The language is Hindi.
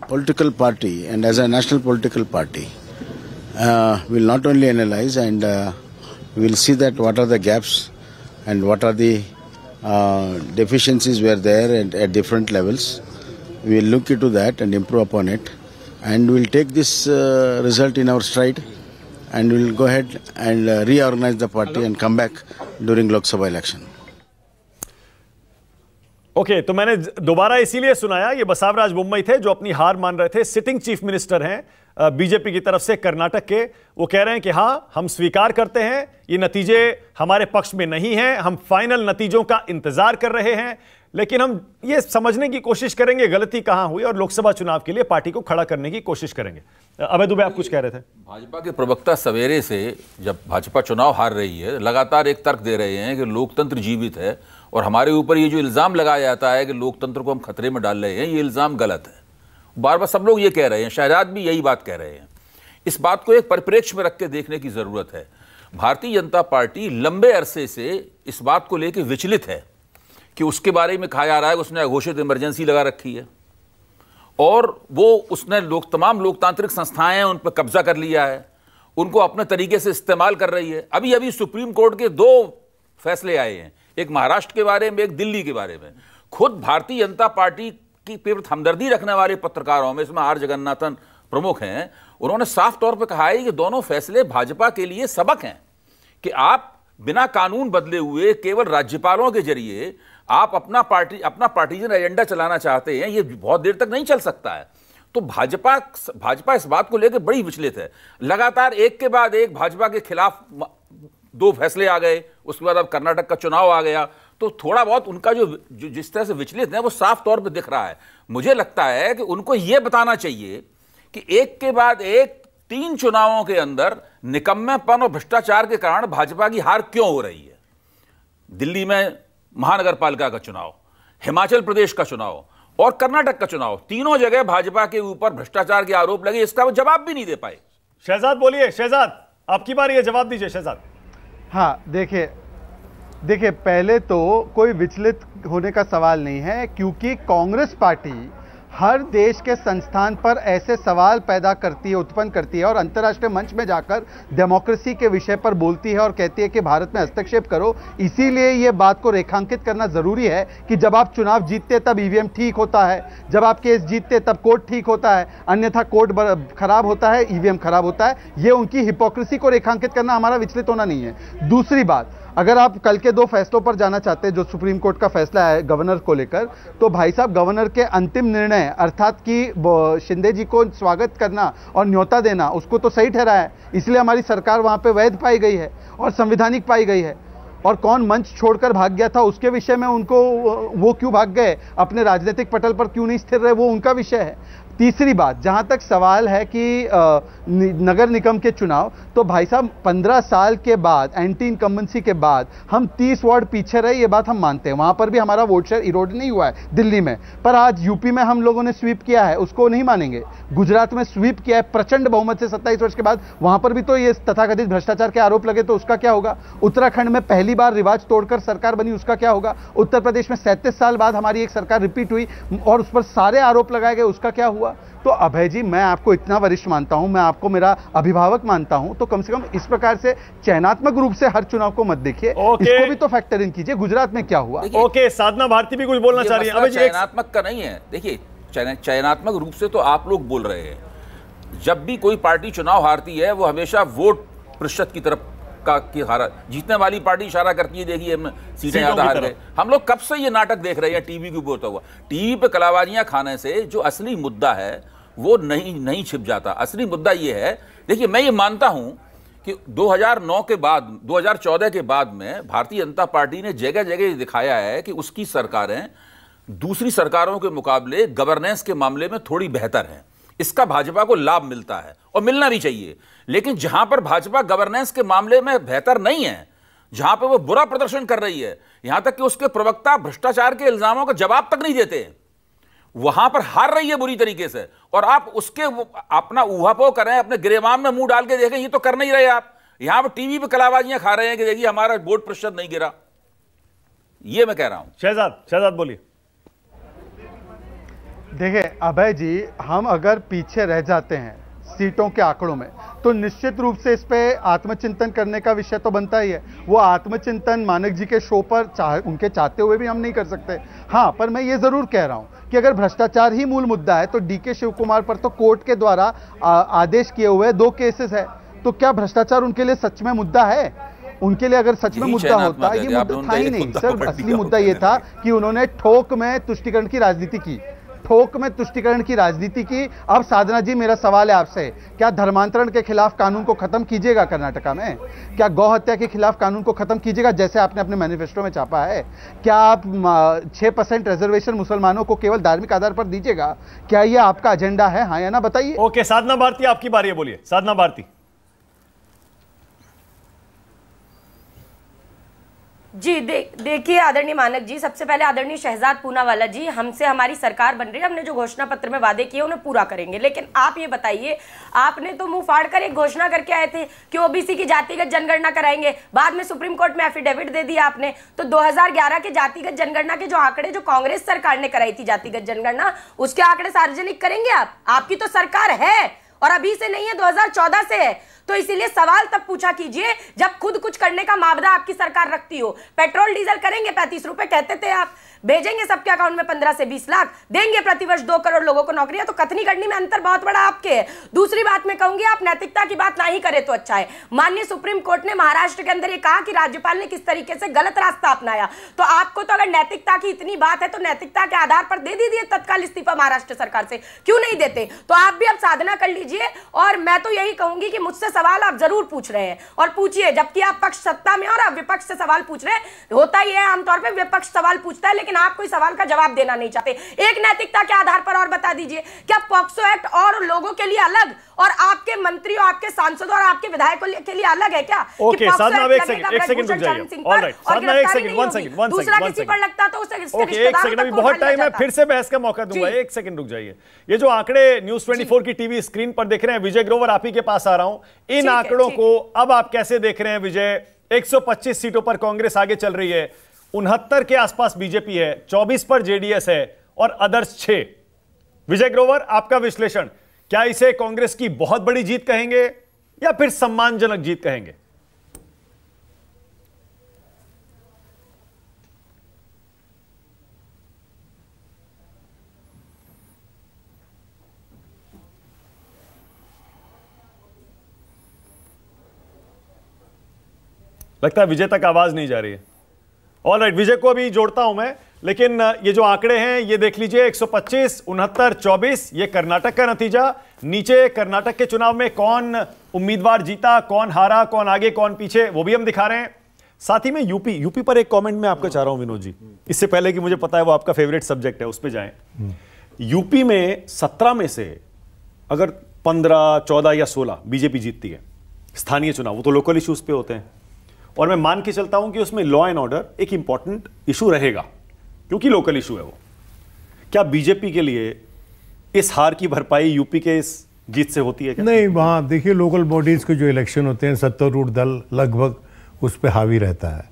political party and as a national political party, will not only analyze and will see that what are the gaps and what are the deficiencies were there at different levels. We will look into that and improve upon it, and we will take this result in our stride, and we will go ahead and reorganize the party and come back during Lok Sabha election. Okay, तो मैंने दोबारा इसीलिए सुनाया, ये बसवराज बोम्मई थे जो अपनी हार मान रहे थे, सिटिंग चीफ मिनिस्टर हैं बीजेपी की तरफ से कर्नाटक के। वो कह रहे हैं कि हाँ, हम स्वीकार करते हैं ये नतीजे हमारे पक्ष में नहीं हैं, हम फाइनल नतीजों का इंतजार कर रहे हैं, लेकिन हम ये समझने की कोशिश करेंगे गलती कहां हुई और लोकसभा चुनाव के लिए पार्टी को खड़ा करने की कोशिश करेंगे। अभय दुबे, आप कुछ कह रहे थे। भाजपा के प्रवक्ता सवेरे से, जब भाजपा चुनाव हार रही है, लगातार एक तर्क दे रहे हैं कि लोकतंत्र जीवित है और हमारे ऊपर ये जो इल्जाम लगाया जाता है कि लोकतंत्र को हम खतरे में डाल रहे हैं, ये इल्जाम गलत है। बार बार सब लोग ये कह रहे हैं, शहजाद भी यही बात कह रहे हैं। इस बात को एक परिप्रेक्ष्य में रख के देखने की जरूरत है। भारतीय जनता पार्टी लंबे अरसे से इस बात को लेकर विचलित है कि उसके बारे में कहा जा रहा है कि उसने अघोषित इमरजेंसी लगा रखी है और वो उसने तमाम लोकतांत्रिक संस्थाएं हैं उन पर कब्जा कर लिया है, उनको अपने तरीके से इस्तेमाल कर रही है। अभी अभी सुप्रीम कोर्ट के 2 फैसले आए हैं, एक महाराष्ट्र के बारे में, एक दिल्ली के बारे में। खुद भारतीय जनता पार्टी की प्रति हमदर्दी रखने वाले पत्रकारों में, इसमें आर जगन्नाथन प्रमुख हैं, उन्होंने साफ तौर पर कहा है कि दोनों फैसले भाजपा के लिए सबक हैं कि आप बिना कानून बदले हुए केवल राज्यपालों के जरिए आप अपना पार्टीजन एजेंडा चलाना चाहते हैं, ये बहुत देर तक नहीं चल सकता है। तो भाजपा इस बात को लेकर बड़ी विचलित है। लगातार एक के बाद एक भाजपा के खिलाफ 2 फैसले आ गए, उसके बाद अब कर्नाटक का चुनाव आ गया, तो थोड़ा बहुत उनका जो जिस तरह से विचलित है वो साफ तौर पर दिख रहा है। मुझे लगता है कि उनको यह बताना चाहिए कि एक के बाद एक 3 चुनावों के अंदर निकम्मेपन और भ्रष्टाचार के कारण भाजपा की हार क्यों हो रही है। दिल्ली में महानगर पालिका का चुनाव, हिमाचल प्रदेश का चुनाव और कर्नाटक का चुनाव, तीनों जगह भाजपा के ऊपर भ्रष्टाचार के आरोप लगे, इसका वो जवाब भी नहीं दे पाए। शहजाद बोलिए, शहजाद आपकी बारी है, जवाब दीजिए शहजाद। हाँ, देखिए पहले तो कोई विचलित होने का सवाल नहीं है, क्योंकि कांग्रेस पार्टी हर देश के संस्थान पर ऐसे सवाल पैदा करती है, उत्पन्न करती है और अंतर्राष्ट्रीय मंच में जाकर डेमोक्रेसी के विषय पर बोलती है और कहती है कि भारत में हस्तक्षेप करो। इसीलिए ये बात को रेखांकित करना जरूरी है कि जब आप चुनाव जीतते तब ईवीएम ठीक होता है, जब आप केस जीतते तब कोर्ट ठीक होता है, अन्यथा कोर्ट खराब होता है, ईवीएम खराब होता है। ये उनकी हिपोक्रेसी को रेखांकित करना हमारा विचलित होना नहीं है। दूसरी बात, अगर आप कल के 2 फैसलों पर जाना चाहते हैं, जो सुप्रीम कोर्ट का फैसला है गवर्नर को लेकर, तो भाई साहब गवर्नर के अंतिम निर्णय अर्थात कि शिंदे जी को स्वागत करना और न्योता देना, उसको तो सही ठहरा है, इसलिए हमारी सरकार वहां पे वैध पाई गई है और संवैधानिक पाई गई है। और कौन मंच छोड़कर भाग गया था उसके विषय में उनको, वो क्यों भाग गए, अपने राजनीतिक पटल पर क्यों नहीं स्थिर रहे, वो उनका विषय है। तीसरी बात, जहां तक सवाल है कि नगर निगम के चुनाव, तो भाई साहब 15 साल के बाद, एंटी इनकम्बेंसी के बाद हम 30 वार्ड पीछे रहे, ये बात हम मानते हैं। वहां पर भी हमारा वोट शेयर इरोड नहीं हुआ है दिल्ली में, पर आज यूपी में हम लोगों ने स्वीप किया है, उसको नहीं मानेंगे। गुजरात में स्वीप किया है प्रचंड बहुमत से 27 वर्ष के बाद, वहां पर भी तो ये तथाकथित भ्रष्टाचार के आरोप लगे, तो उसका क्या होगा। उत्तराखंड में पहली बार रिवाज तोड़कर सरकार बनी, उसका क्या होगा। उत्तर प्रदेश में 37 साल बाद हमारी एक सरकार रिपीट हुई और उस पर सारे आरोप लगाए गए, उसका क्या हुआ। तो अभय जी, मैं आपको इतना वरिष्ठ मानता हूं, मैं आपको मेरा अभिभावक मानता हूं, तो कम से कम इस प्रकार से चयनात्मक रूप से हर चुनाव को मत देखिए, इसको भी तो फैक्टर इन कीजिए। गुजरात में क्या हुआ। ओके, साधना भारती भी कुछ बोलना चाह रही है। अभय जी, चयनात्मक का नहीं है, देखिए चयनात्मक रूप से तो आप लोग बोल रहे हैं। जब भी कोई पार्टी चुनाव हारती है वो हमेशा वोट प्रतिशत की तरफ की हारा, जीतने वाली पार्टी इशारा करती है, देखिए हम सीटें ज्यादा हार गए। हम लोग कब से ये नाटक देख रहे हैं टीवी के ऊपर होता हुआ। टीवी पे कलाबाजियां खाने से जो असली मुद्दा है वो नहीं छिप जाता। असली मुद्दा ये है, देखिए मैं ये मानता हूं कि 2009 के बाद, 2014 के बाद में भारतीय जनता पार्टी ने जगह जगह दिखाया है कि उसकी सरकारें दूसरी सरकारों के मुकाबले गवर्नेंस के मामले में थोड़ी बेहतर हैं। इसका भाजपा को लाभ मिलता है और मिलना भी चाहिए। लेकिन जहां पर भाजपा गवर्नेंस के मामले में बेहतर नहीं है, जहां पर वो बुरा प्रदर्शन कर रही है, यहां तक कि उसके प्रवक्ता भ्रष्टाचार के इल्जामों का जवाब तक नहीं देते, वहां पर हार रही है बुरी तरीके से, और आप उसके अपना ऊहापोह करें, अपने गिरेबान में मुंह डाल के देखें, ये तो कर नहीं रहे आप। यहां पर टीवी पे कलाबाजियां खा रहे हैं कि देखिए हमारा वोट प्रतिशत नहीं गिरा। ये मैं कह रहा हूं। शहजाद बोलिए। देखिए अभय जी, हम अगर पीछे रह जाते हैं सीटों के आंकड़ों में तो निश्चित रूप से इस पे आत्मचिंतन करने का विषय तो बनता ही है। वो आत्मचिंतन मानक जी के शो पर उनके चाहते हुए भी हम नहीं कर सकते। हाँ, पर मैं ये जरूर कह रहा हूं कि अगर भ्रष्टाचार ही मूल मुद्दा है तो डीके शिव कुमार पर तो कोर्ट के द्वारा आदेश किए हुए 2 केसेस है। तो क्या भ्रष्टाचार उनके लिए सच में मुद्दा है? उनके लिए अगर सच में मुद्दा होता, ये मुद्दा था ही नहीं सर। असली मुद्दा ये था कि उन्होंने ठोक में तुष्टीकरण की राजनीति की, ठोक में तुष्टीकरण की राजनीति की। अब साधना जी, मेरा सवाल है आपसे, क्या धर्मांतरण के खिलाफ कानून को खत्म कीजिएगा कर्नाटका में? क्या गौ हत्या के खिलाफ कानून को खत्म कीजिएगा जैसे आपने अपने मैनिफेस्टो में छापा है? क्या आप 6% रिजर्वेशन मुसलमानों को केवल धार्मिक आधार पर दीजिएगा? क्या यह आपका एजेंडा है, हाँ या ना बताइए। ओके, साधना भारती आपकी बारी है, बोलिए साधना भारती। जी देखिए आदरणीय मानक जी, सबसे पहले आदरणीय शहजाद पूनावाला जी, हमसे हमारी सरकार बन रही है, हमने जो घोषणा पत्र में वादे किए उन्हें पूरा करेंगे। लेकिन आप ये बताइए, आपने तो मुंह फाड़ कर एक घोषणा करके आए थे कि ओबीसी की जातिगत जनगणना कराएंगे, बाद में सुप्रीम कोर्ट में एफिडेविट दे दिया आपने। तो 2011 के जातिगत जनगणना के जो आंकड़े जो कांग्रेस सरकार ने कराई थी जातिगत जनगणना, उसके आंकड़े सार्वजनिक करेंगे आप? आपकी तो सरकार है और अभी से नहीं है, 2014 से है। तो इसीलिए सवाल तब पूछा कीजिए जब खुद कुछ करने का मामला आपकी सरकार रखती हो। पेट्रोल डीजल करेंगे 35 रुपए कहते थे आप, भेजेंगे सबके अकाउंट में 15 से 20 लाख, देंगे प्रतिवर्ष 2 करोड़ लोगों को नौकरियां। तो कथनी करनी में अंतर बहुत बड़ा आपके है। दूसरी बात मैं कहूंगी, आप नैतिकता की बात ना ही करें तो अच्छा है। माननीय सुप्रीम कोर्ट ने महाराष्ट्र के अंदर ये कहा कि राज्यपाल ने किस तरीके से गलत रास्ता अपनाया। तो आपको तो अगर नैतिकता की इतनी बात है तो नैतिकता के आधार पर दे दीजिए तत्काल इस्तीफा महाराष्ट्र सरकार से, क्यों नहीं देते? तो आप भी अब साधना कर लीजिए। और मैं तो यही कहूंगी कि मुझसे सवाल आप जरूर पूछ रहे हैं और पूछिए, जबकि आप पक्ष सत्ता में और आप विपक्ष से सवाल पूछ रहे हैं। होता ही है आमतौर पर विपक्ष सवाल पूछता है लेकिन आप कोई सवाल का जवाब देना नहीं चाहते। एक नैतिकता के आधार पर और बता दीजिए, क्या पॉक्सो एक्ट और लोगों के लिए अलग और आपके मंत्रियों, आपके सांसदों और आपके विधायकों के लिए अलग है क्या? ओके साधना, एक सेकंड रुक जाइए। ऑलराइट साधना, एक सेकंड, दूसरा किसी पर लगता तो उससे ओके, एक सेकंड, अभी बहुत टाइम है, फिर से बहस का मौका दूंगा। एक सेकंड रुक जाइए। ये जो आंकड़े न्यूज़ 24 की टीवी स्क्रीन पर देख रहे हैं, विजय ग्रोवर आप ही के पास आ रहा हूं, इन आंकड़ों को अब आप कैसे देख रहे हैं विजय? 125 सीटों पर कांग्रेस आगे चल रही है, 69 के आसपास बीजेपी है, 24 पर जेडीएस है और अदर्स 6। विजय ग्रोवर, आपका विश्लेषण, क्या इसे कांग्रेस की बहुत बड़ी जीत कहेंगे या फिर सम्मानजनक जीत कहेंगे? लगता है विजय तक आवाज नहीं जा रही है। ऑलराइट, विजय को अभी जोड़ता हूं मैं, लेकिन ये जो आंकड़े हैं ये देख लीजिए, 125, 69, 24, ये कर्नाटक का नतीजा। नीचे कर्नाटक के चुनाव में कौन उम्मीदवार जीता, कौन हारा, कौन आगे कौन पीछे, वो भी हम दिखा रहे हैं। साथ ही में यूपी पर एक कमेंट मैं आपका चाह रहा हूं विनोद जी, इससे पहले कि मुझे पता है वो आपका फेवरेट सब्जेक्ट है, उस पर जाएं। यूपी में 17 में से अगर 15, 14 या 16 बीजेपी जीतती है स्थानीय चुनाव, वो तो लोकल इश्यूज पे होते हैं, और मैं मान के चलता हूं कि उसमें लॉ एंड ऑर्डर एक इंपॉर्टेंट इशू रहेगा क्योंकि लोकल इशू है वो। क्या बीजेपी के लिए इस हार की भरपाई यूपी के इस जीत से होती है क्या? नहीं, वहां देखिए लोकल बॉडीज के जो इलेक्शन होते हैं, सत्तारूढ़ दल लगभग उस पर हावी रहता है।